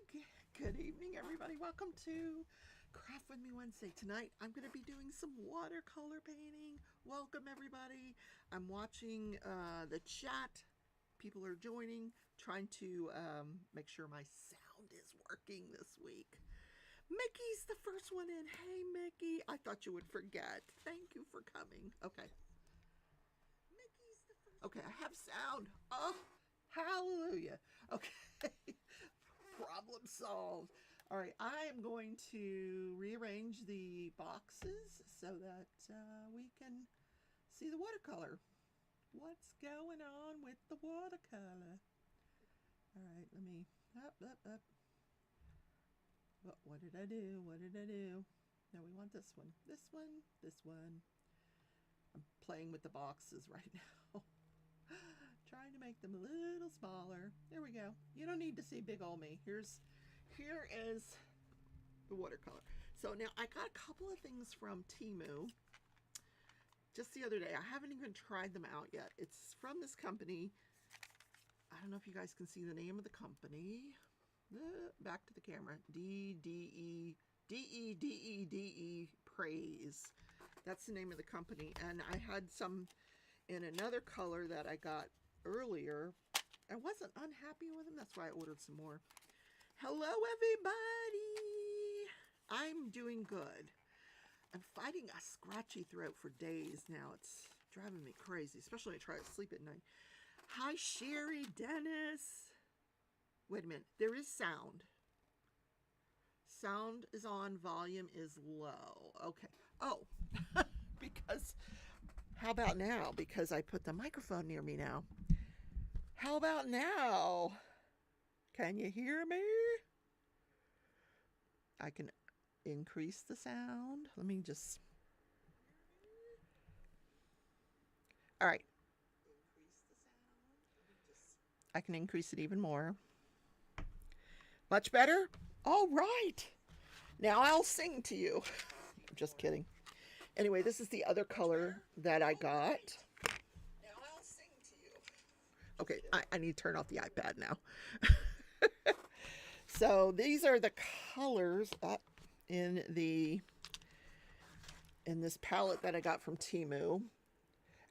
Good evening, everybody. Welcome to Craft With Me Wednesday. Tonight, I'm going to be doing some watercolor painting. Welcome, everybody. I'm watching the chat. People are joining, trying to make sure my sound is working this week. Mickey's the first one in. Hey, Mickey. I thought you would forget. Thank you for coming. Okay. Mickey's the first. Okay, I have sound. Oh, hallelujah. Okay. Problem solved. All right, I am going to rearrange the boxes so that we can see the watercolor. What's going on with the watercolor? All right, let me up. What did I do? What did I do? No, we want this one. This one. This one. I'm playing with the boxes right now. Trying to make them a little smaller. There we go. You don't need to see big old me. Here is the watercolor. So now I got a couple of things from Temu just the other day. I haven't even tried them out yet. It's from this company. I don't know if you guys can see the name of the company. Back to the camera. D-E-D-E Praise. That's the name of the company. And I had some in another color that I got earlier. I wasn't unhappy with them. That's why I ordered some more. Hello, everybody. I'm doing good. I'm fighting a scratchy throat for days now. It's driving me crazy, especially when I try to sleep at night. Hi, Sherry, Dennis. Wait a minute. There is sound. Sound is on. Volume is low. Okay. Oh, because how about now? Because I put the microphone near me now. How about now? Can you hear me? I can increase the sound. Let me just... All right. I can increase it even more. Much better? All right. Now I'll sing to you. I'm just kidding. Anyway, this is the other color that I got. Now I'll sing to you. Okay, I need to turn off the iPad now. So these are the colors in this palette that I got from Temu.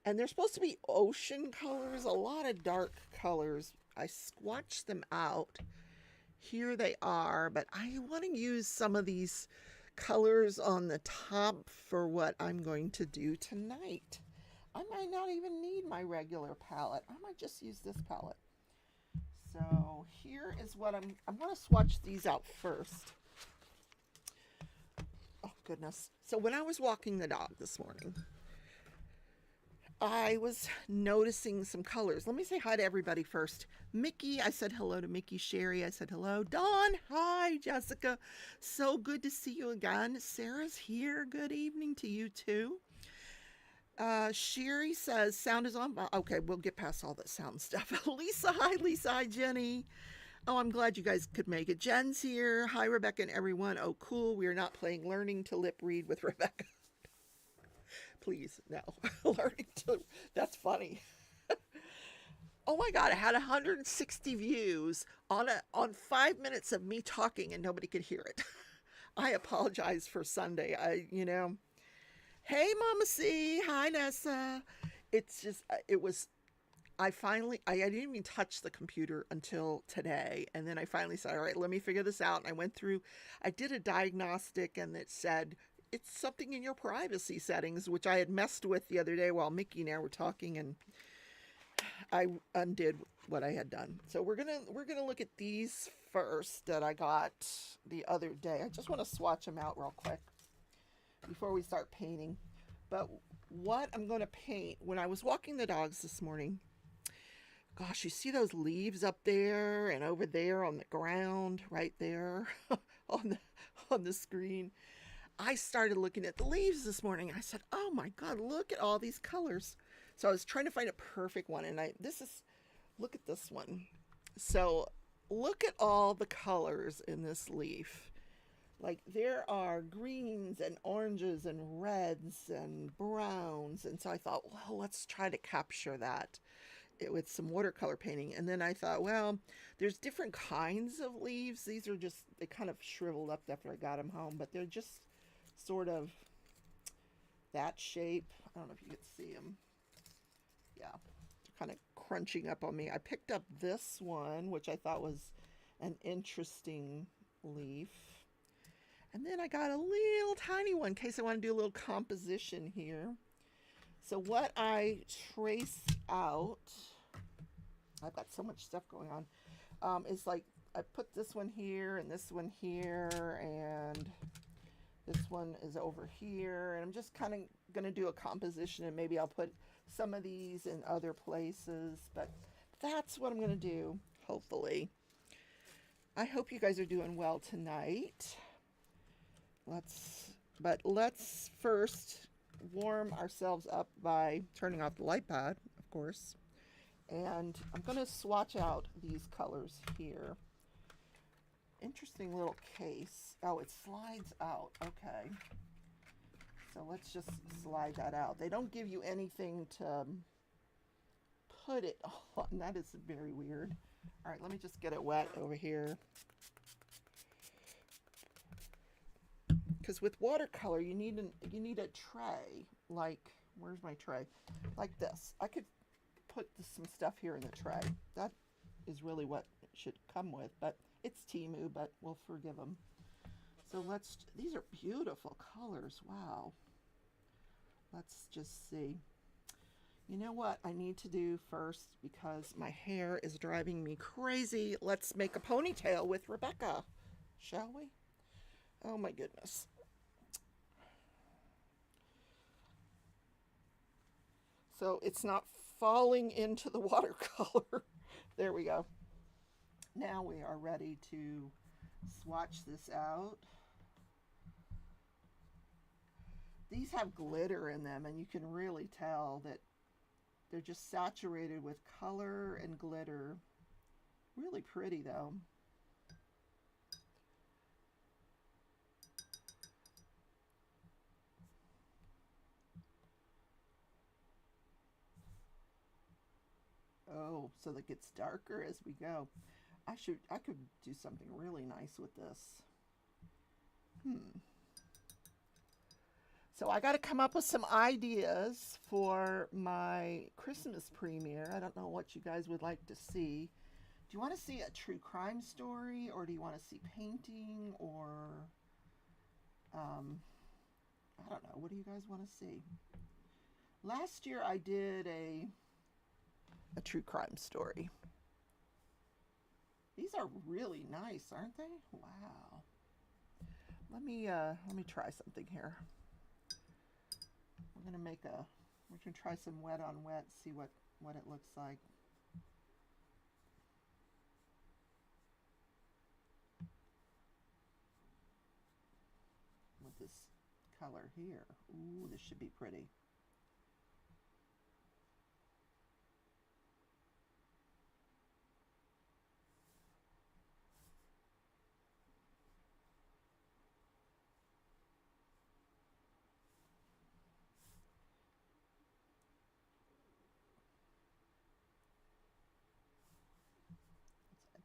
And they're supposed to be ocean colors, a lot of dark colors. I swatched them out. Here they are, but I want to use some of these colors on the top for what I'm going to do tonight. I might not even need my regular palette. I might just use this palette. So here is what I'm going to swatch these out first. Oh, goodness. So when I was walking the dog this morning, I was noticing some colors. Let me say hi to everybody first. Mickey, I said hello to Mickey. Sherry, I said hello. Dawn, hi. Jessica, so good to see you again. Sarah's here. Good evening to you too. Sherry says sound is on. Okay, we'll get past all that sound stuff. Lisa, hi. Lisa, hi. Jenny. Oh, I'm glad you guys could make it. Jen's here. Hi, Rebecca and everyone. Oh, cool. We are not playing Learning to Lip Read with Rebecca. Please, no. Learning to... That's funny. Oh my God, I had 160 views on 5 minutes of me talking and nobody could hear it. I apologize for Sunday. Hey, Mama C. Hi, Nessa. It's just, I didn't even touch the computer until today. And then I finally said, all right, let me figure this out. And I went through, I did a diagnostic and it said, it's something in your privacy settings, which I had messed with the other day while Mickey and I were talking, and I undid what I had done. So we're gonna look at these first that I got the other day. I just want to swatch them out real quick before we start painting. But what I'm going to paint, when I was walking the dogs this morning, gosh, you see those leaves up there and over there on the ground, right there on the screen. I started looking at the leaves this morning and I said, oh my God, look at all these colors. So I was trying to find a perfect one, and look at this one. So look at all the colors in this leaf. Like there are greens and oranges and reds and browns. And so I thought, well, let's try to capture that with some watercolor painting. And then I thought, well, there's different kinds of leaves. These are just, they kind of shriveled up after I got them home, but they're just sort of that shape. I don't know if you can see them. Yeah, they're kind of crunching up on me. I picked up this one, which I thought was an interesting leaf. And then I got a little tiny one in case I want to do a little composition here. So what I trace out, I've got so much stuff going on, is like I put this one here and this one here and this one is over here, and I'm just kind of going to do a composition, and maybe I'll put some of these in other places, but that's what I'm going to do, hopefully. I hope you guys are doing well tonight. Let's first warm ourselves up by turning off the light pad, of course. And I'm going to swatch out these colors here. Interesting little case. Oh, it slides out. Okay. So let's just slide that out. They don't give you anything to put it on. That is very weird. All right, let me just get it wet over here. Because with watercolor, you need a tray. Like, where's my tray? Like this. I could put some stuff here in the tray. That is really what it should come with, but it's Temu, but we'll forgive them. So these are beautiful colors. Wow. Let's just see. You know what I need to do first, because my hair is driving me crazy. Let's make a ponytail with Rebecca, shall we? Oh my goodness. So it's not falling into the watercolor. There we go. Now we are ready to swatch this out. These have glitter in them, and you can really tell that they're just saturated with color and glitter. Really pretty though. Oh, so that gets darker as we go. I could do something really nice with this. So I got to come up with some ideas for my Christmas premiere. I don't know what you guys would like to see. Do you want to see a true crime story, or do you want to see painting, or I don't know. What do you guys want to see? Last year I did a true crime story. These are really nice, aren't they? Wow. Let me try something here. We're gonna try some wet on wet, see what it looks like. With this color here. Ooh, this should be pretty.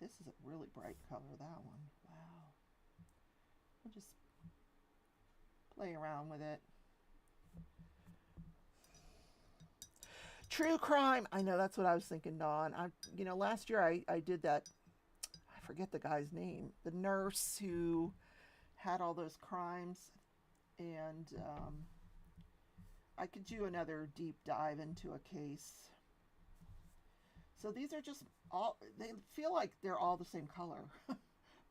This is a really bright color, that one. Wow. We'll just play around with it. True crime. I know, that's what I was thinking, Dawn. Last year I did that. I forget the guy's name. The nurse who had all those crimes, and I could do another deep dive into a case. So these are just they feel like they're all the same color.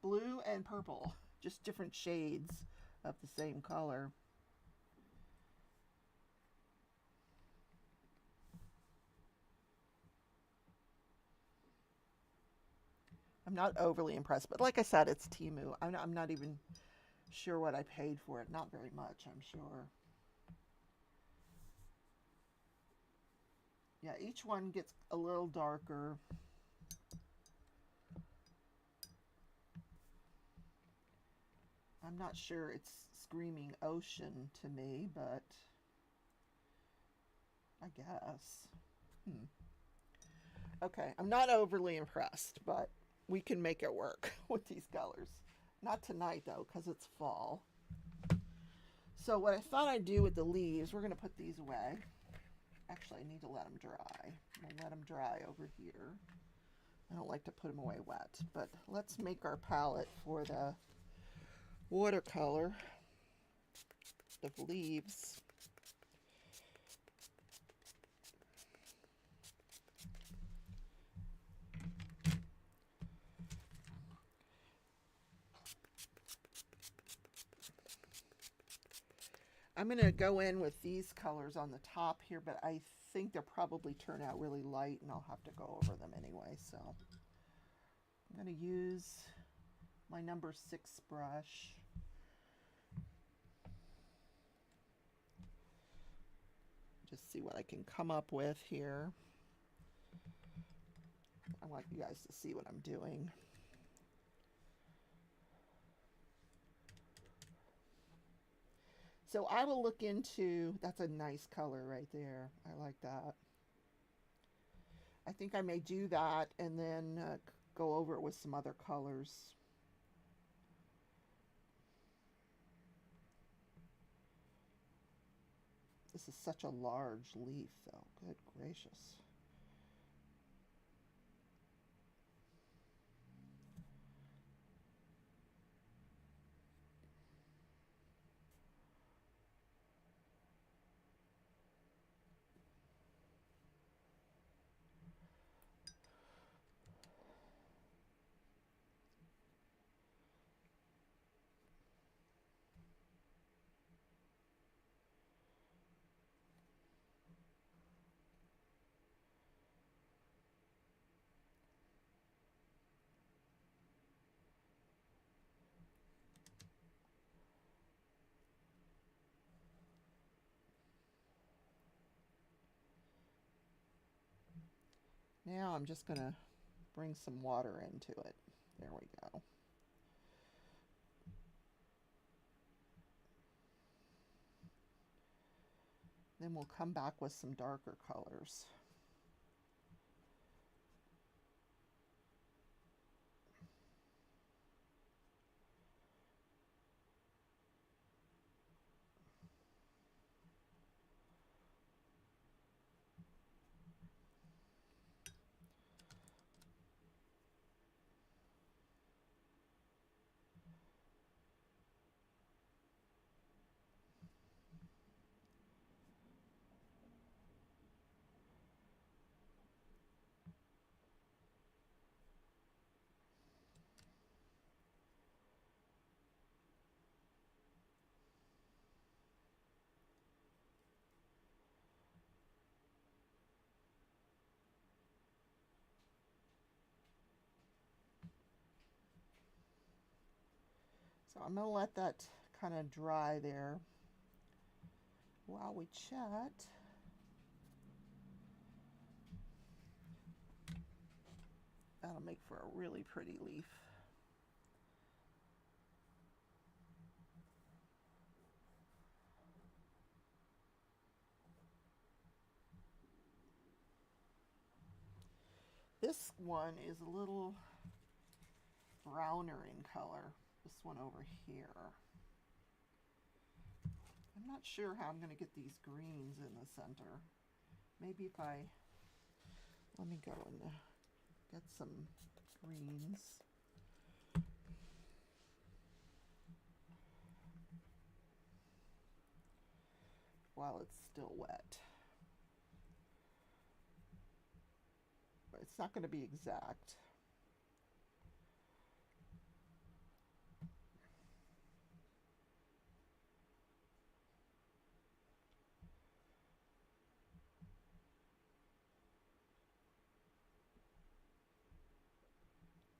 Blue and purple, just different shades of the same color. I'm not overly impressed, but like I said, it's Temu. I'm not even sure what I paid for it. Not very much, I'm sure. Yeah, each one gets a little darker. I'm not sure it's screaming ocean to me, but I guess. Okay, I'm not overly impressed, but we can make it work with these colors. Not tonight though, because it's fall. So what I thought I'd do with the leaves, we're going to put these away. Actually, I need to let them dry. I'm going to let them dry over here. I don't like to put them away wet, but let's make our palette for the watercolor of leaves. I'm going to go in with these colors on the top here, but I think they'll probably turn out really light and I'll have to go over them anyway. So I'm going to use my number 6 brush. Just see what I can come up with here. I want you guys to see what I'm doing. So I will look into, that's a nice color right there. I like that. I think I may do that and then go over it with some other colors. This is such a large leaf though, good gracious. Now I'm just going to bring some water into it. There we go. Then we'll come back with some darker colors. So I'm going to let that kind of dry there while we chat. That'll make for a really pretty leaf. This one is a little browner in color. This one over here. I'm not sure how I'm going to get these greens in the center. Maybe if I, let me go and get some greens. While it's still wet. But it's not going to be exact.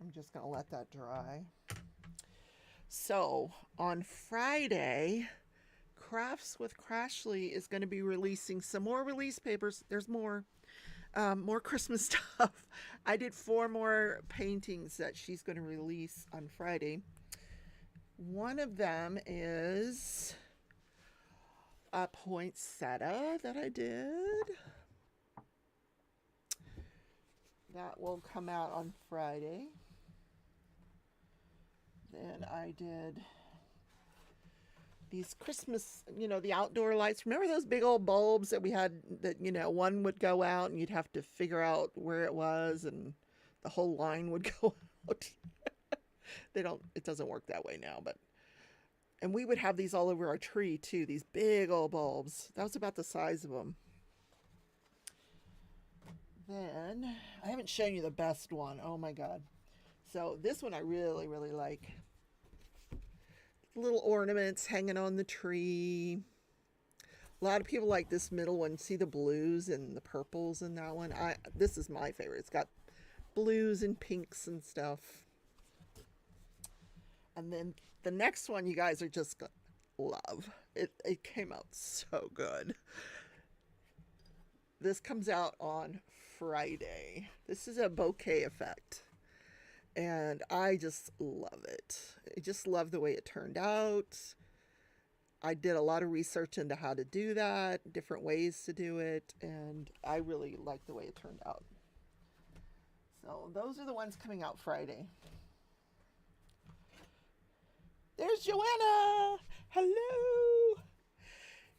I'm just going to let that dry. So on Friday, Crafts with Crashley is going to be releasing some more release papers. There's more Christmas stuff. I did 4 more paintings that she's going to release on Friday. One of them is a poinsettia that I did. That will come out on Friday. Then I did these Christmas, the outdoor lights. Remember those big old bulbs that we had that, one would go out and you'd have to figure out where it was and the whole line would go out. It doesn't work that way now, and we would have these all over our tree too, these big old bulbs. That was about the size of them. Then, I haven't shown you the best one. Oh my God. So this one I really, really like. Little ornaments hanging on the tree. A lot of people like this middle one. See the blues and the purples in that one? This is my favorite. It's got blues and pinks and stuff. And then the next one you guys are just going to love. It came out so good. This comes out on Friday. This is a bouquet effect. And I just love it. I just love the way it turned out. I did a lot of research into how to do that, different ways to do it, and I really like the way it turned out. So those are the ones coming out Friday. There's Joanna! Hello!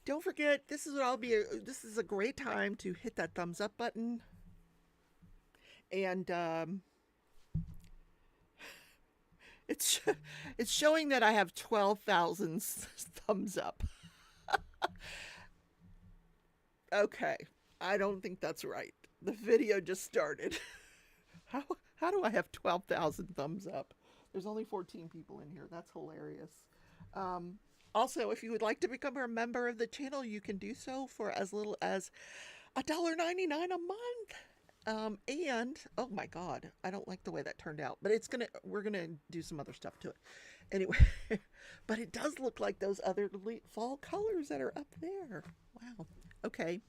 Don't forget, this is a great time to hit that thumbs up button. And it's showing that I have 12,000 thumbs up. Okay, I don't think that's right. The video just started. How do I have 12,000 thumbs up? There's only 14 people in here. That's hilarious. Also, if you would like to become a member of the channel, you can do so for as little as $1.99 a month. And oh my God, I don't like the way that turned out, but we're gonna do some other stuff to it anyway. But it does look like those other fall colors that are up there. Wow. Okay.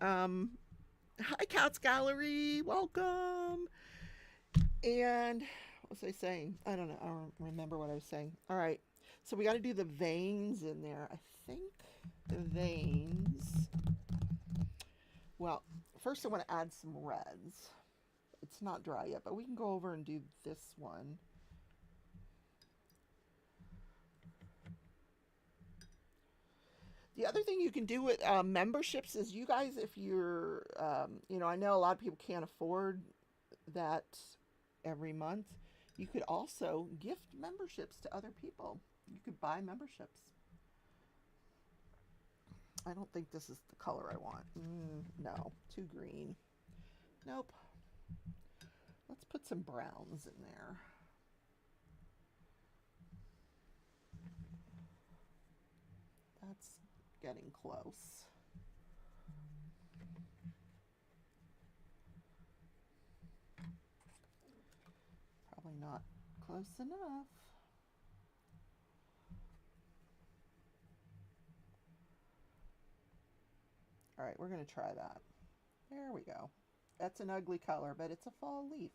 Hi Couch Gallery, welcome. And what was I saying? I don't know. I don't remember what I was saying. All right. So we got to do the veins in there. I think the veins. Well, first I want to add some reds. It's not dry yet, but we can go over and do this one. The other thing you can do with memberships is you guys, if you're, I know a lot of people can't afford that every month. You could also gift memberships to other people. You could buy memberships. I don't think this is the color I want. No, too green. Nope. Let's put some browns in there. That's getting close. Probably not close enough. All right, we're going to try that. There we go. That's an ugly color, but it's a fall leaf.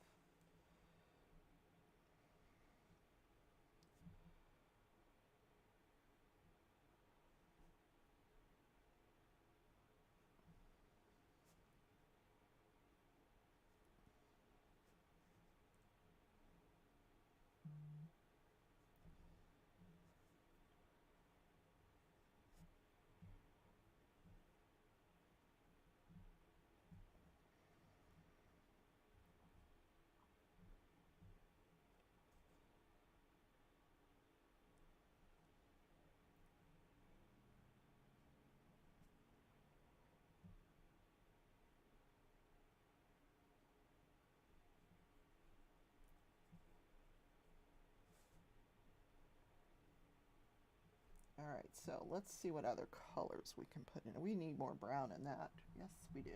All right, so let's see what other colors we can put in. We need more brown in that. Yes, we do.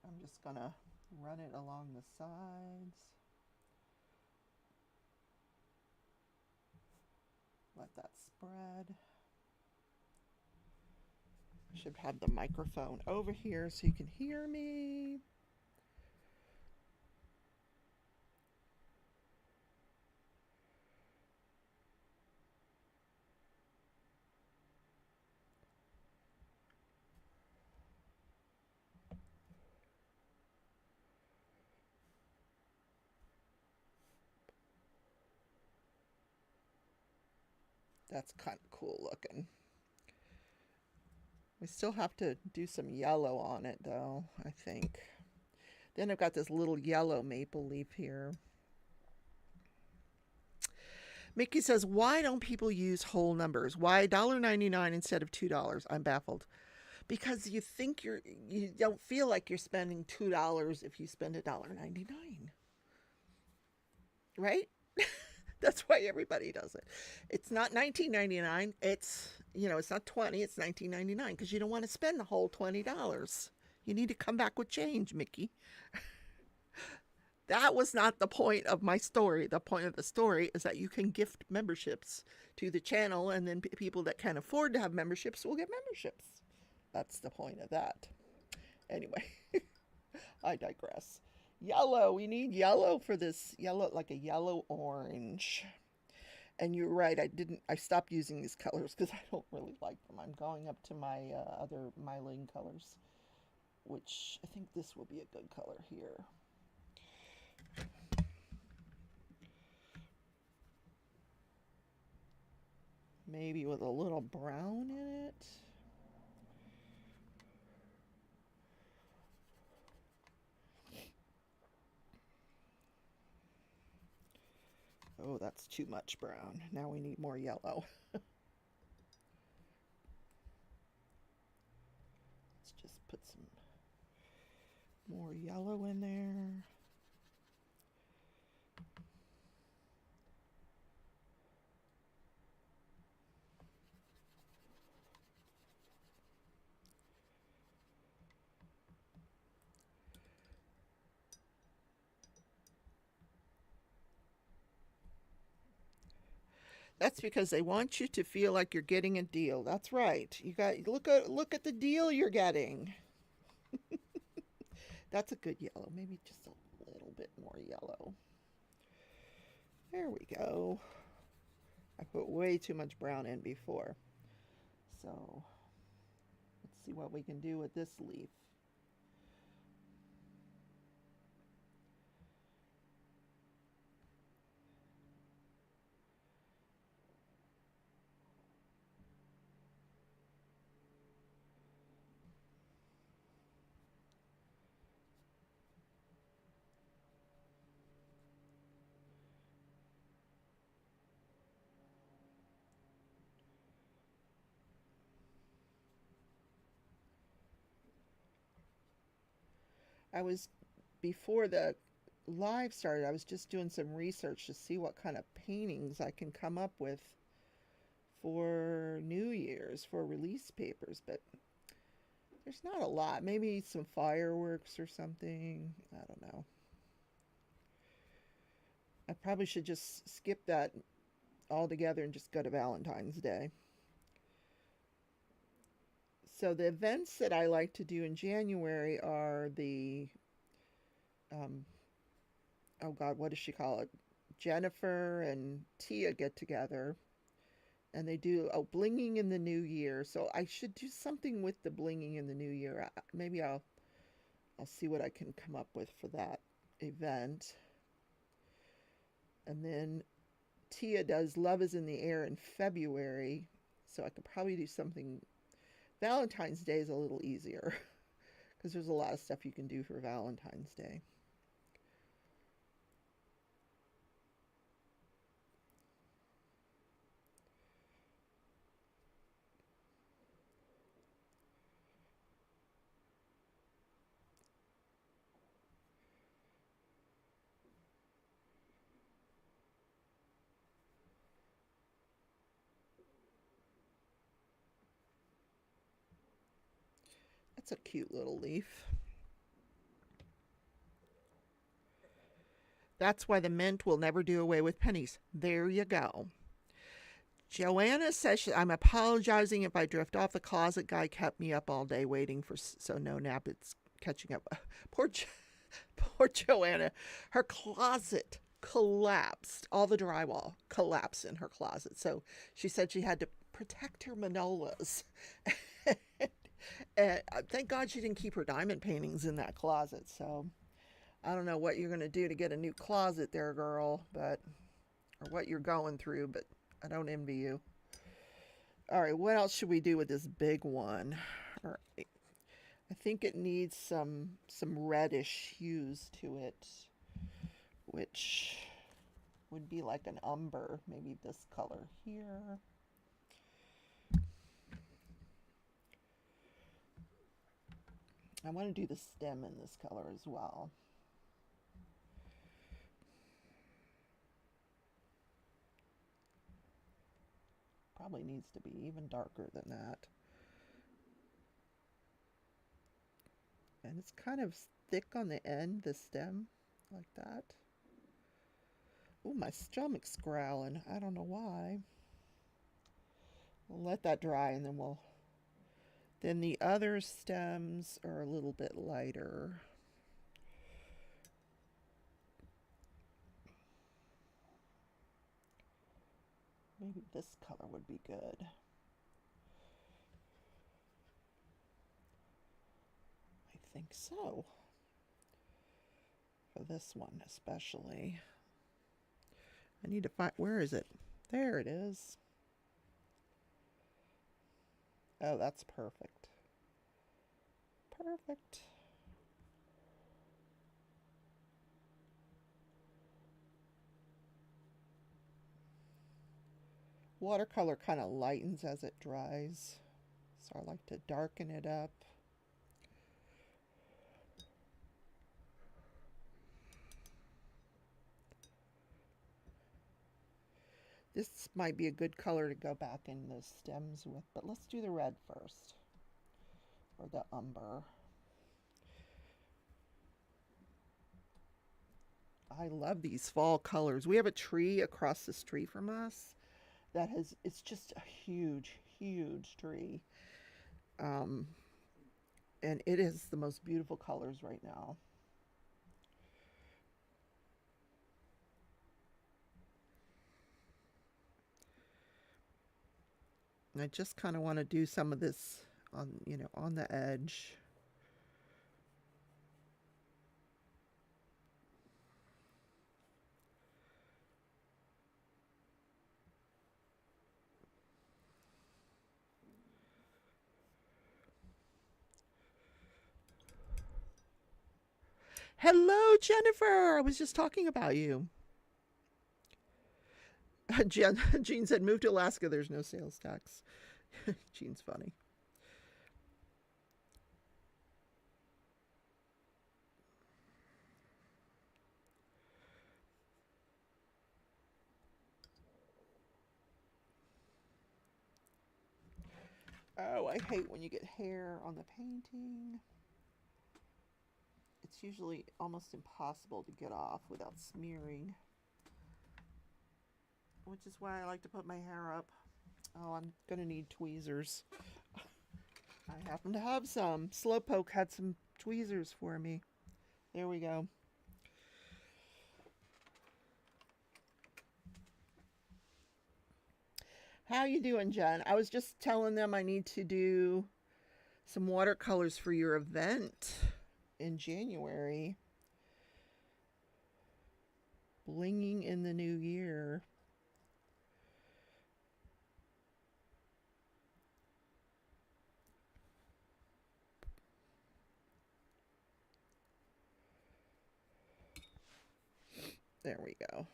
I'm just gonna run it along the sides. Let that spread. I should have the microphone over here so you can hear me. That's kind of cool looking. We still have to do some yellow on it though, I think. Then I've got this little yellow maple leaf here. Mickey says, why don't people use whole numbers? Why $1.99 instead of $2? I'm baffled. Because you think you don't feel like you're spending $2 if you spend $1.99. Right? That's why everybody does it. It's not $19.99. It's, it's not 20, it's $19.99 because you don't want to spend the whole $20. You need to come back with change, Mickey. That was not the point of my story. The point of the story is that you can gift memberships to the channel, and then people that can afford to have memberships will get memberships. That's the point of that. Anyway, I digress. Yellow. We need yellow for this. Yellow, like a yellow orange. And you're right. I stopped using these colors because I don't really like them. I'm going up to my other myline colors, which I think this will be a good color here. Maybe with a little brown in it. Oh, that's too much brown. Now we need more yellow. Let's just put some more yellow in there. That's because they want you to feel like you're getting a deal. That's right. You got look at the deal you're getting. That's a good yellow. Maybe just a little bit more yellow. There we go. I put way too much brown in before. So let's see what we can do with this leaf. I was, before the live started, I was just doing some research to see what kind of paintings I can come up with for New Year's, for release papers, but there's not a lot. Maybe some fireworks or something. I don't know. I probably should just skip that altogether and just go to Valentine's Day. So the events that I like to do in January are the, oh God, what does she call it? Jennifer and Tia get together, and they do blinging in the new year. So I should do something with the blinging in the new year. Maybe I'll see what I can come up with for that event. And then Tia does Love is in the Air in February, so I could probably do something. Valentine's Day is a little easier because there's a lot of stuff you can do for Valentine's Day. That's a cute little leaf. That's why the mint will never do away with pennies. There you go. Joanna says, I'm apologizing if I drift off. The closet guy kept me up all day waiting for, so no nap. It's catching up. Poor Joanna. Her closet collapsed. All the drywall collapsed in her closet. So she said she had to protect her manolas. And thank God she didn't keep her diamond paintings in that closet. So I don't know what you're going to do to get a new closet there, girl, but, or what you're going through, but I don't envy you. All right, what else should we do with this big one? All right. I think it needs some reddish hues to it, which would be like an umber, maybe this color here. I want to do the stem in this color as well. Probably needs to be even darker than that. And it's kind of thick on the end, the stem, like that. Oh, my stomach's growling. I don't know why. We'll let that dry and then we'll... Then the other stems are a little bit lighter. Maybe this color would be good. I think so. For this one especially. I need to find, where is it? There it is. Oh, that's perfect. Perfect. Watercolor kind of lightens as it dries, so I like to darken it up. This might be a good color to go back in the stems with, but let's do the red first, or the umber. I love these fall colors. We have a tree across the street from us that has, it's just a huge, huge tree. And it is the most beautiful colors right now. And I just kind of want to do some of this on, you know, on the edge. Hello, Jennifer. I was just talking about you. Jean said, move to Alaska. There's no sales tax. Jean's funny. Oh, I hate when you get hair on the painting. It's usually almost impossible to get off without smearing, which is why I like to put my hair up. Oh, I'm gonna need tweezers. I happen to have some. Slowpoke had some tweezers for me. There we go. How you doing, Jen? I was just telling them I need to do some watercolors for your event in January. Blinging in the new year. There we go.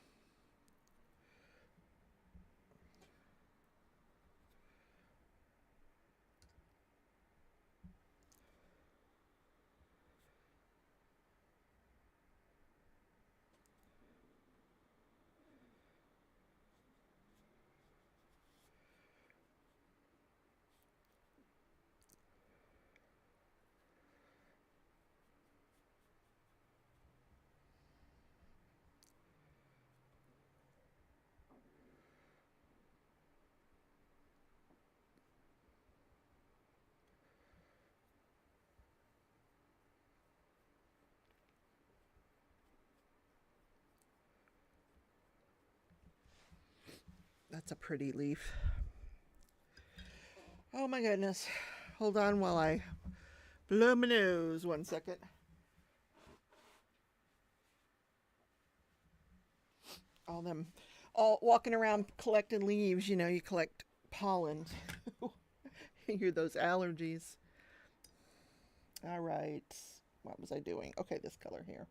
That's a pretty leaf. Oh my goodness. Hold on while I blow my nose 1 second. All walking around collecting leaves, you know, you collect pollen. Hear those allergies. All right. What was I doing? Okay, this color here.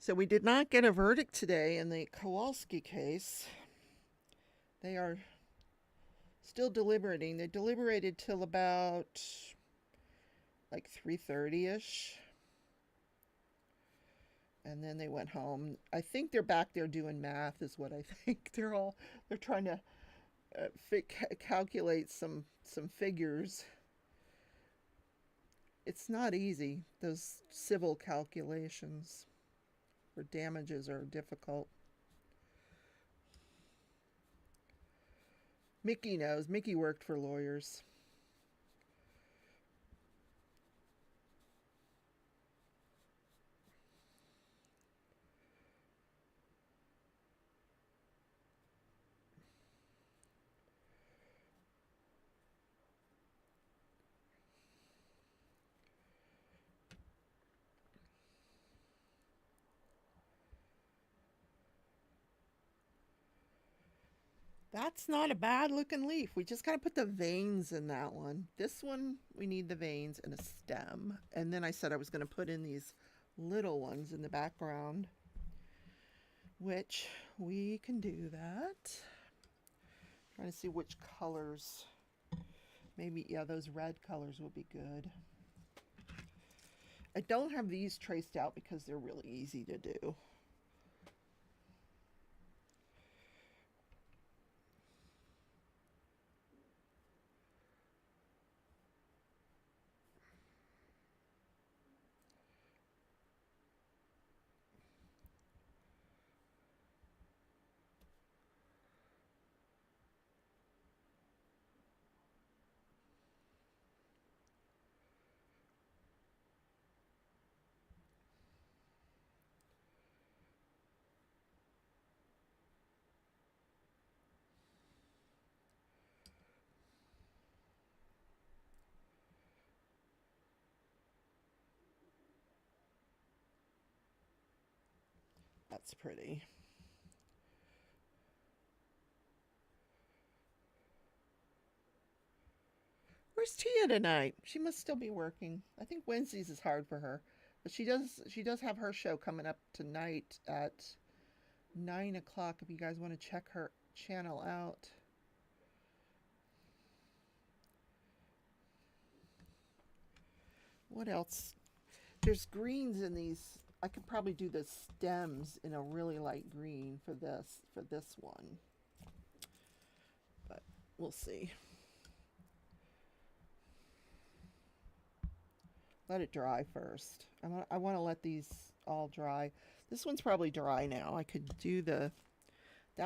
So we did not get a verdict today in the Kowalski case. They are still deliberating. They deliberated till about like 3:30ish. And then they went home. I think they're back there doing math is what I think. They're trying to calculate some figures. It's not easy. Those civil calculations for damages are difficult. Mickey knows. Mickey worked for lawyers. That's not a bad looking leaf. We just got to put the veins in that one. This one, we need the veins and a stem. And then I said I was going to put in these little ones in the background, which we can do that. Trying to see which colors. Maybe, yeah, those red colors will be good. I don't have these traced out because they're really easy to do. That's pretty. Where's Tia tonight? She must still be working. I think Wednesdays is hard for her, but she does have her show coming up tonight at 9 o'clock. If you guys want to check her channel out. What else? There's greens in these. I could probably do the stems in a really light green for this one, but we'll see. Let it dry first. I want to let these all dry. This one's probably dry now. I could do that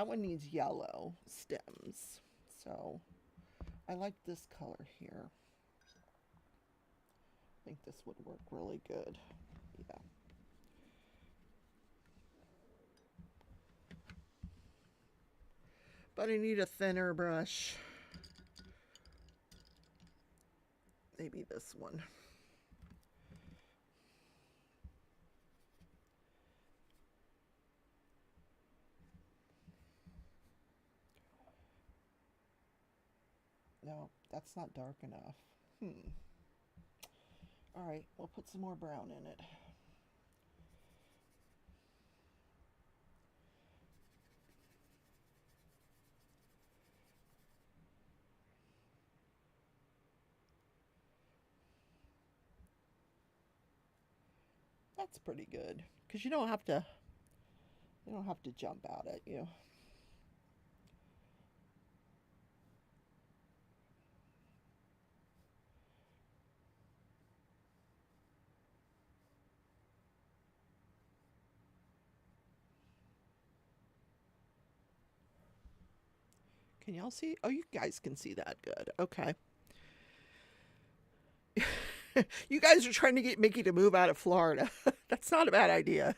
one needs yellow stems. So I like this color here. I think this would work really good. Yeah. But I need a thinner brush. Maybe this one. No, that's not dark enough. All right, we'll put some more brown in it. That's pretty good because you don't have to jump out at you. Can y'all see? Oh, you guys can see that good. Okay. You guys are trying to get Mickey to move out of Florida. That's not a bad idea.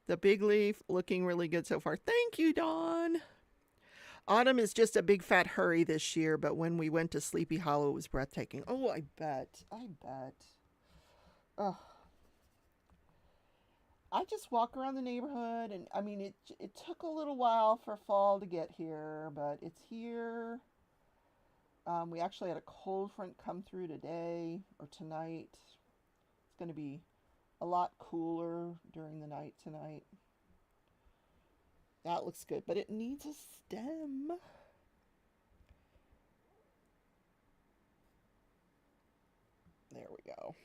The big leaf looking really good so far. Thank you, Dawn. Autumn is just a big fat hurry this year, but when we went to Sleepy Hollow, it was breathtaking. Oh, I bet. I bet. Oh, I just walk around the neighborhood, and I mean, it took a little while for fall to get here, but it's here. We actually had a cold front come through today or tonight. It's going to be a lot cooler during the night tonight. That looks good, but it needs a stem. There we go.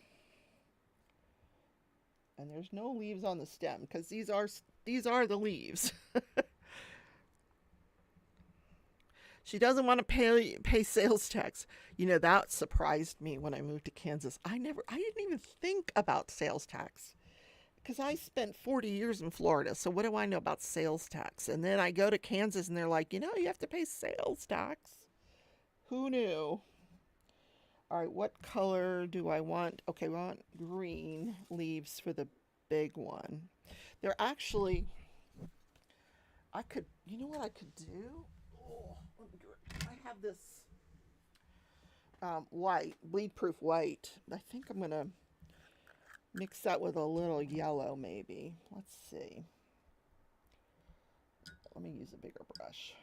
And there's no leaves on the stem because these are the leaves. She doesn't want to pay sales tax. You know, that surprised me when I moved to Kansas. I didn't even think about sales tax because I spent 40 years in Florida. So what do I know about sales tax? And then I go to Kansas and they're like, you know, you have to pay sales tax. Who knew? All right, what color do I want? Okay, we want green leaves for the big one. They're actually, you know what I could do? Oh, let me do it. I have this white, bleed-proof white. I think I'm going to mix that with a little yellow maybe. Let's see. Let me use a bigger brush.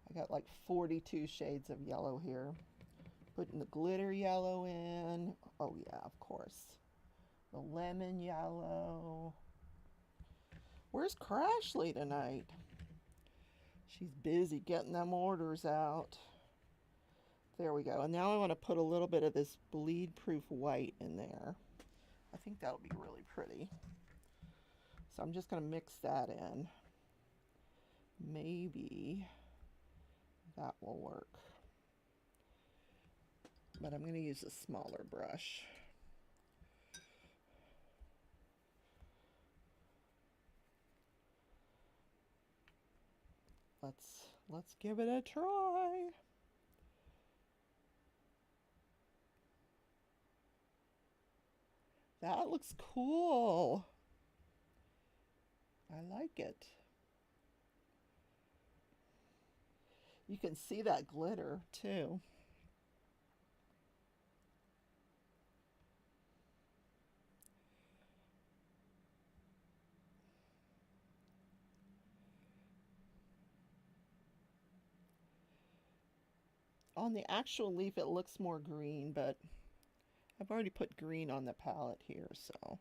I got like 42 shades of yellow here. Putting the glitter yellow in. Oh yeah, of course. The lemon yellow. Where's Crashley tonight? She's busy getting them orders out. There we go. And now I want to put a little bit of this bleed-proof white in there. I think that'll be really pretty. So I'm just going to mix that in. Maybe that will work. But I'm going to use a smaller brush. Let's give it a try. That looks cool. I like it. You can see that glitter too. On the actual leaf it looks more green, but I've already put green on the palette here, so.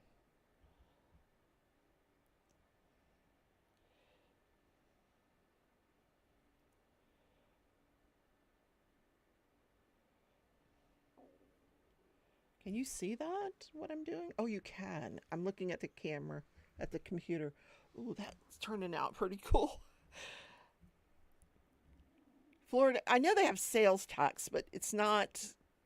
Can you see that, what I'm doing? Oh, you can. I'm looking at the camera, at the computer. Ooh, that's turning out pretty cool. Florida, I know they have sales tax, but it's not,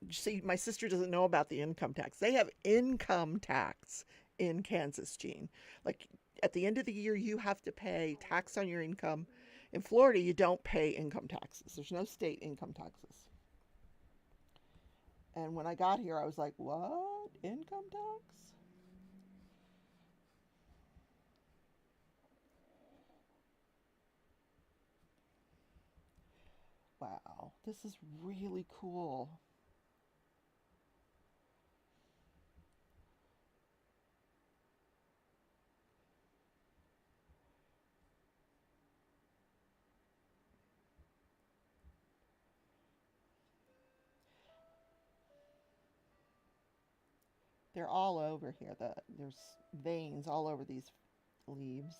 see, my sister doesn't know about the income tax. They have income tax in Kansas, Jean. Like at the end of the year, you have to pay tax on your income. In Florida, you don't pay income taxes. There's no state income taxes. And when I got here, I was like, what? Income tax? Wow, this is really cool. They're all over here. There's veins all over these leaves.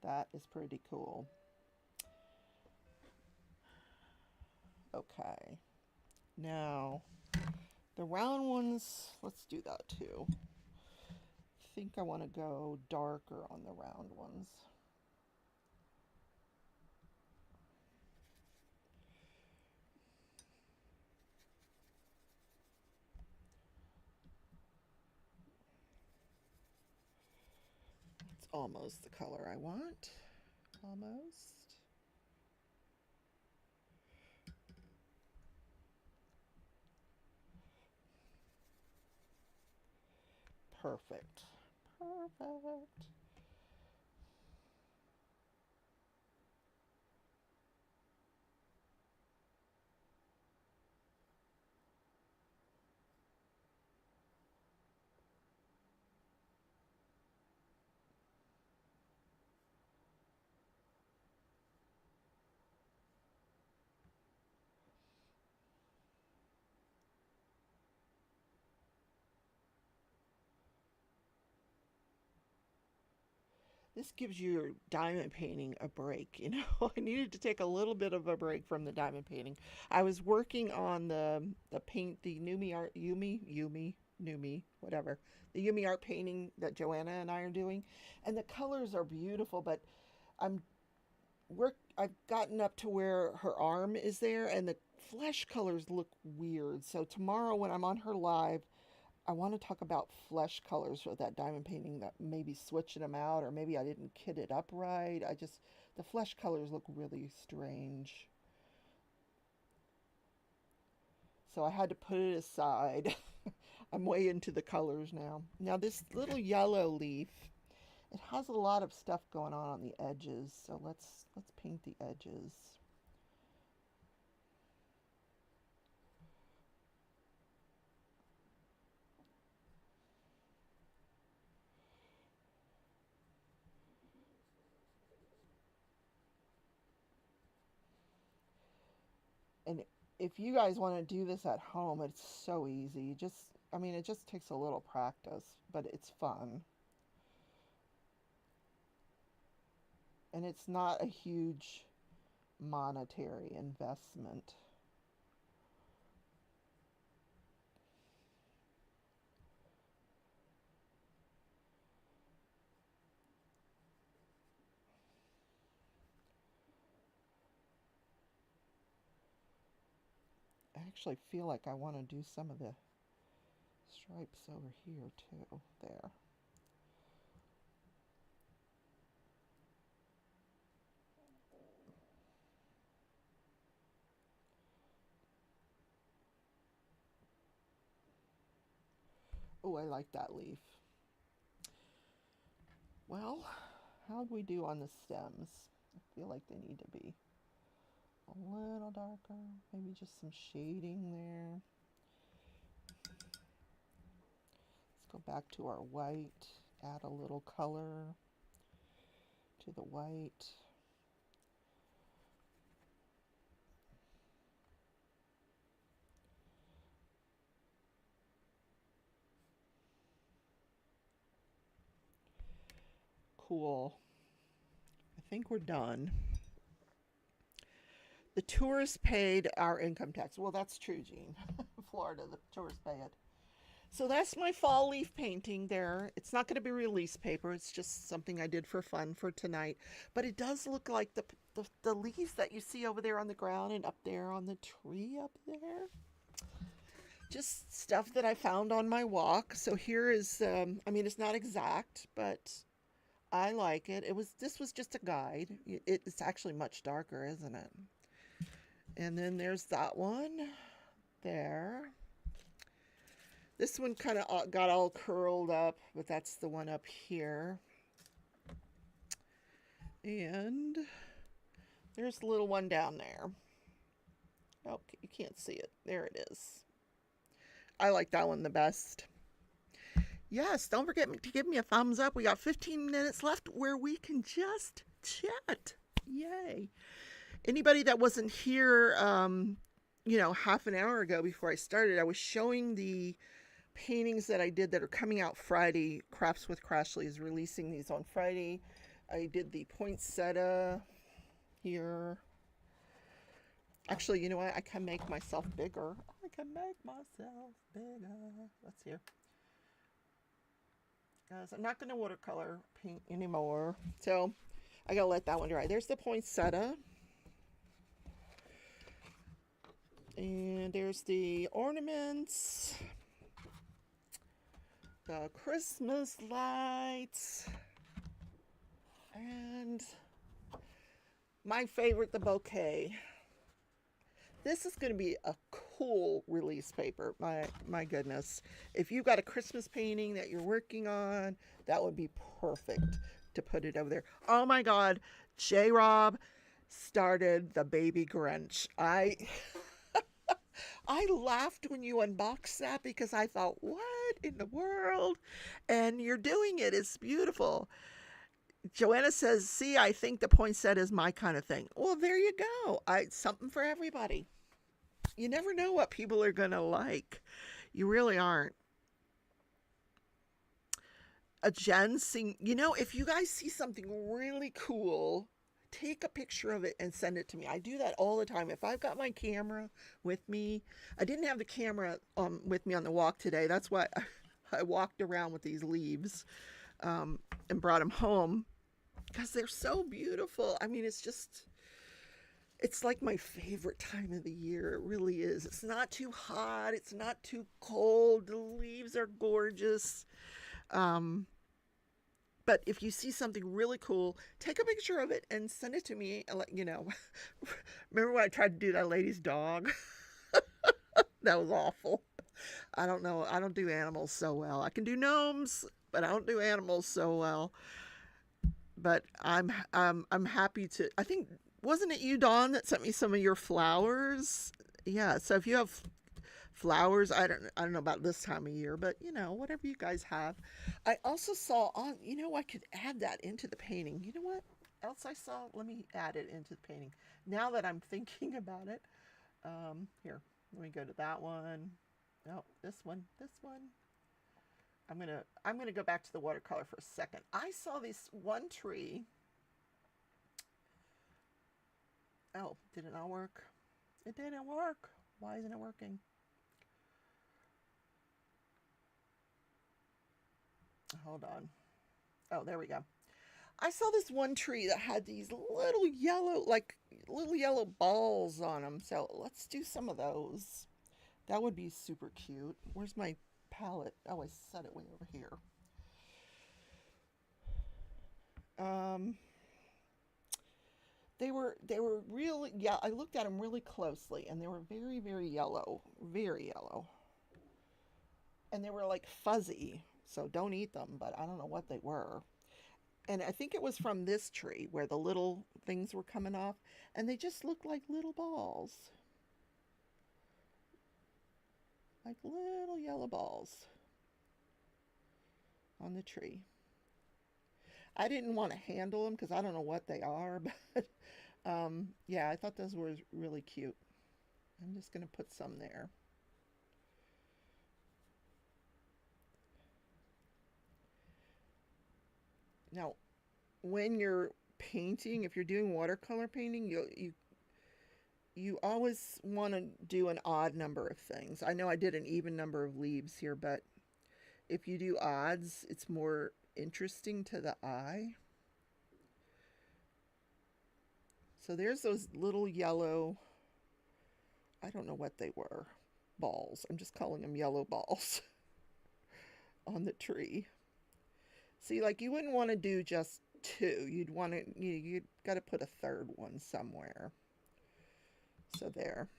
That is pretty cool. Okay. Now, the round ones, let's do that too. I think I want to go darker on the round ones. almost the color I want. Almost. Perfect. Perfect. This gives your diamond painting a break. You know, I needed to take a little bit of a break from the diamond painting. I was working on the paint, the Numi, whatever, the Yumi art painting that Joanna and I are doing, and the colors are beautiful. But I'm I've gotten up to where her arm is there, and the flesh colors look weird. So tomorrow when I'm on her live, I want to talk about flesh colors for that diamond painting, that maybe switching them out, or maybe I didn't kit it up right. The flesh colors look really strange. So I had to put it aside. I'm way into the colors now. Now this little yellow leaf, it has a lot of stuff going on the edges. So let's paint the edges. And if you guys want to do this at home, it's so easy. I mean, it just takes a little practice, but it's fun. And it's not a huge monetary investment. I actually feel like I want to do some of the stripes over here too. There. Oh, I like that leaf. Well, how do we do on the stems? I feel like they need to be a little darker. Maybe just some shading there. Let's go back to our white. Add a little color to the white. Cool. I think we're done. The tourists paid our income tax. Well, that's true, Jean. Florida, the tourists pay it. So that's my fall leaf painting there. It's not going to be release paper. It's just something I did for fun for tonight. But it does look like the leaves that you see over there on the ground and up there on the tree up there. Just stuff that I found on my walk. So here is, I mean, it's not exact, but I like it. This was just a guide. It's actually much darker, isn't it? And then there's that one there. This one kind of got all curled up, but that's the one up here. And there's the little one down there. Oh, you can't see it. There it is. I like that one the best. Yes, don't forget to give me a thumbs up. We got 15 minutes left where we can just chat. Yay. Anybody that wasn't here, half an hour ago before I started, I was showing the paintings that I did that are coming out Friday. Crafts with Crashley is releasing these on Friday. I did the poinsettia here. Actually, you know what? I can make myself bigger. I can make myself bigger. Let's see. Guys, I'm not going to watercolor paint anymore. So I got to let that one dry. There's the poinsettia. And there's the ornaments. The Christmas lights. And my favorite, the bouquet. This is going to be a cool release paper. My goodness. If you've got a Christmas painting that you're working on, that would be perfect to put it over there. Oh my God. J. Rob started the Baby Grinch. I laughed when you unboxed that because I thought, what in the world? And you're doing it. It's beautiful. Joanna says, see, I think the poinsettia is my kind of thing. Well, there you go. Something for everybody. You never know what people are going to like. You really aren't. A Jen sing, if you guys see something really cool, take a picture of it and send it to me. I do that all the time. If I've got my camera with me, I didn't have the camera with me on the walk today. That's why I walked around with these leaves and brought them home because they're so beautiful. I mean, it's like my favorite time of the year. It really is. It's not too hot. It's not too cold. The leaves are gorgeous. But if you see something really cool, take a picture of it and send it to me. Remember when I tried to do that lady's dog? That was awful. I don't know. I don't do animals so well. I can do gnomes, but I don't do animals so well. But I'm happy to. I think, wasn't it you, Dawn, that sent me some of your flowers? Yeah. So if you have flowers, I don't know about this time of year, but whatever you guys have. I also saw I could add that into the painting. You know what else I saw? Let me add it into the painting now that I'm thinking about it. Here, let me go to that one. No, this one. I'm gonna go back to the watercolor for a second. I saw this one tree. Oh, did it not work? It didn't work. Why isn't it working? Hold on. Oh, there we go. I saw this one tree that had these little yellow balls on them. So let's do some of those. That would be super cute. Where's my palette? Oh, I set it way over here. They were really, yeah, I looked at them really closely and they were very, very yellow. Very yellow. And they were like fuzzy. So don't eat them, but I don't know what they were. And I think it was from this tree where the little things were coming off. And they just looked like little balls. Like little yellow balls on the tree. I didn't want to handle them because I don't know what they are. But yeah, I thought those were really cute. I'm just going to put some there. Now, when you're painting, if you're doing watercolor painting, you always want to do an odd number of things. I know I did an even number of leaves here, but if you do odds, it's more interesting to the eye. So there's those little yellow, I don't know what they were, balls. I'm just calling them yellow balls on the tree. See, like you wouldn't want to do just two. You'd want to, you'd got to put a third one somewhere. So there.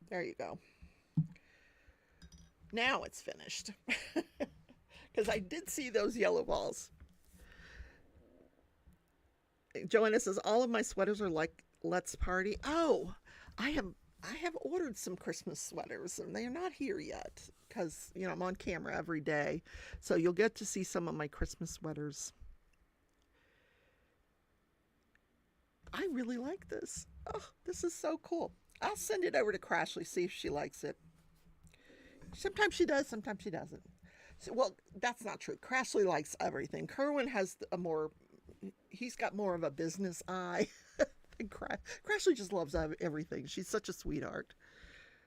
There you go. Now it's finished. Because I did see those yellow balls. Joanna says, all of my sweaters are like Let's Party. Oh, I have ordered some Christmas sweaters and they're not here yet because, I'm on camera every day. So you'll get to see some of my Christmas sweaters. I really like this. Oh, this is so cool. I'll send it over to Crashley, see if she likes it. Sometimes she does, sometimes she doesn't. So, well, that's not true. Crashley likes everything. Kerwin has he's got more of a business eye. Crashley just loves everything. She's such a sweetheart.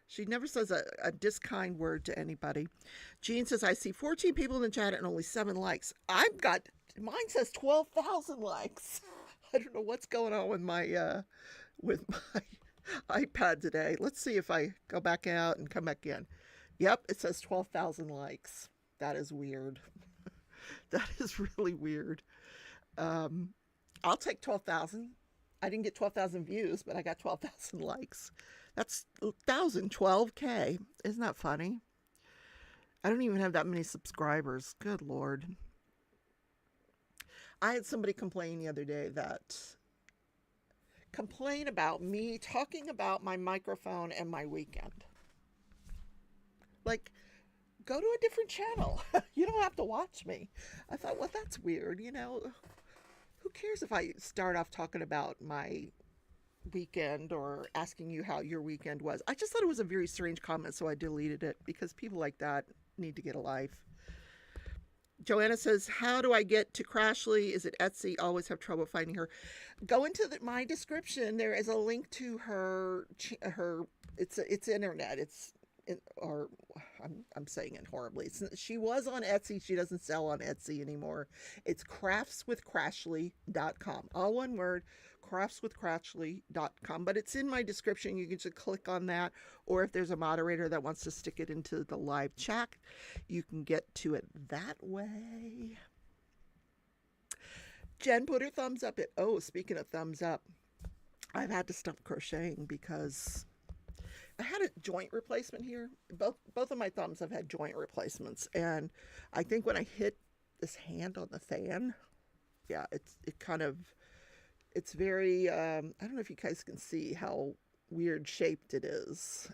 She never says a diskind word to anybody. Jean says, I see 14 people in the chat and only 7 likes. Mine says 12,000 likes. I don't know what's going on with my iPad today. Let's see if I go back out and come back in. Yep, it says 12,000 likes. That is weird. That is really weird. Um, I'll take 12,000. I didn't get 12,000 views, but I got 12,000 likes. That's 1,000, 12K. Isn't that funny? I don't even have that many subscribers. Good Lord. I had somebody complain the other day that complain about me talking about my microphone and my weekend. Like, go to a different channel. You don't have to watch me. I thought, well, that's weird. Who cares if I start off talking about my weekend or asking you how your weekend was? I just thought it was a very strange comment, so I deleted it because people like that need to get a life. Joanna says, how do I get to Crashley? Is it Etsy? Always have trouble finding her. Go into my description. There is a link to her it's internet. Or I'm saying it horribly. She was on Etsy. She doesn't sell on Etsy anymore. It's craftswithcrashley.com. All one word, craftswithcrashley.com. But it's in my description. You can just click on that. Or if there's a moderator that wants to stick it into the live chat, you can get to it that way. Jen put her thumbs up. Speaking of thumbs up, I've had to stop crocheting because I had a joint replacement here. Both of my thumbs have had joint replacements, and I think when I hit this hand on the fan, yeah, it's very. I don't know if you guys can see how weird shaped it is.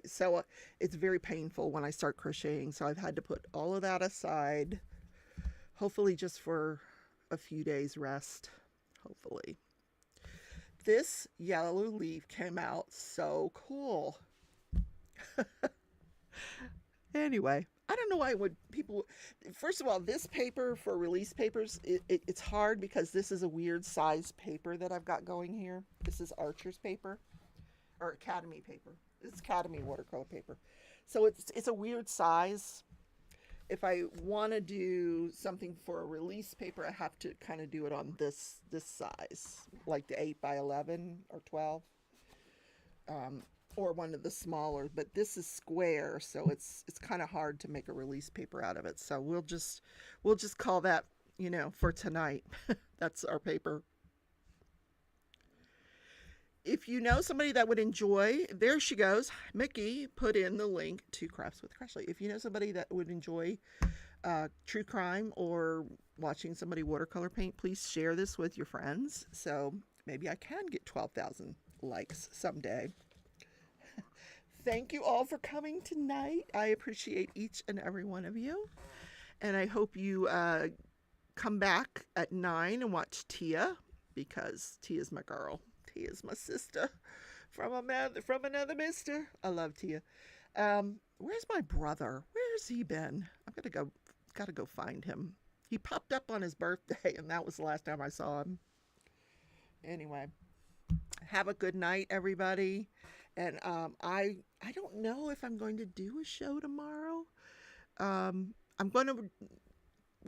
So it's very painful when I start crocheting. So I've had to put all of that aside. Hopefully, just for a few days rest. Hopefully. This yellow leaf came out so cool. Anyway, I don't know why people. First of all, this paper for release papers, it's hard because this is a weird size paper that I've got going here. This is Archer's paper or Academy paper. It's Academy watercolor paper, so it's a weird size. If I want to do something for a release paper, I have to kind of do it on this size, like the 8x11 or 12. Or one of the smaller, but this is square, so it's kind of hard to make a release paper out of it. So we'll just call that, for tonight. That's our paper. If you know somebody that would enjoy, there she goes. Mickey put in the link to Crafts with Crashley. If you know somebody that would enjoy true crime or watching somebody watercolor paint, please share this with your friends. So maybe I can get 12,000 likes someday. Thank you all for coming tonight. I appreciate each and every one of you. And I hope you come back at 9 and watch Tia, because Tia's my girl. Tia's my sister from another mister. I love Tia. Where's my brother? Where's he been? Gotta go find him. He popped up on his birthday, and that was the last time I saw him. Anyway, have a good night, everybody. And I don't know if I'm going to do a show tomorrow. We'll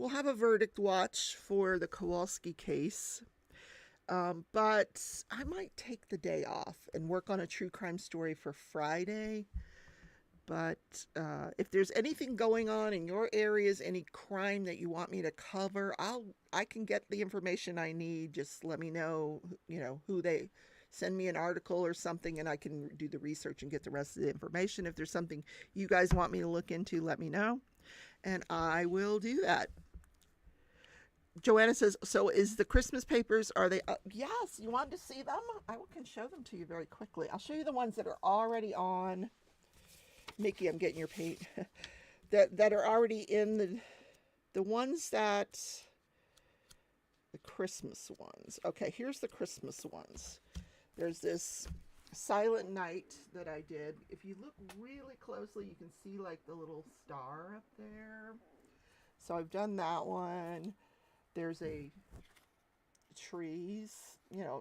have a verdict watch for the Kowalski case. But I might take the day off and work on a true crime story for Friday. But if there's anything going on in your areas, any crime that you want me to cover, I can get the information I need. Just let me know, who they send me an article or something, and I can do the research and get the rest of the information. If there's something you guys want me to look into, let me know, and I will do that. Joanna says, so is the Christmas papers, are they yes, you want to see them? I can show them to you very quickly. I'll show you the ones that are already on. Mickey, I'm getting your paint. that are already in the ones that, the Christmas ones. Okay, here's the Christmas ones. There's this Silent Night that I did. If you look really closely, you can see like the little star up there. So I've done that one. There's a trees,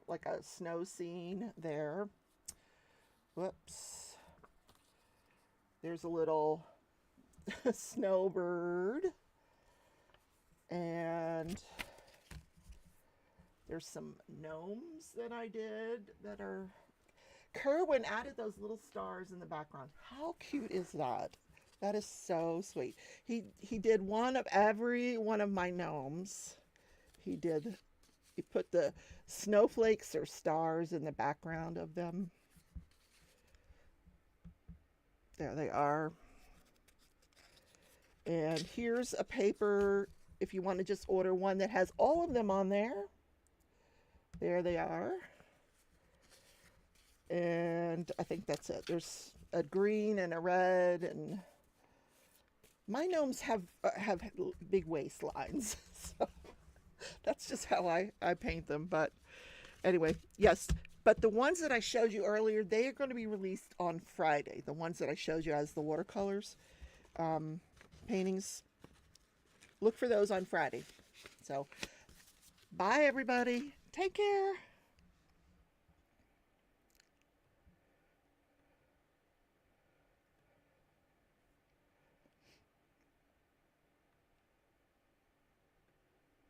like a snow scene there. Whoops. There's a little snowbird. And there's some gnomes that I did that are... Kerwin added those little stars in the background. How cute is that? That is so sweet. He did one of every one of my gnomes. He did. He put the snowflakes or stars in the background of them. There they are. And here's a paper if you want to just order one that has all of them on there. There they are. And I think that's it. There's a green and a red, and my gnomes have big waistlines, so that's just how I paint them. But anyway, yes. But the ones that I showed you earlier, they are going to be released on Friday. The ones that I showed you as the watercolors paintings, look for those on Friday. So, bye everybody. Take care.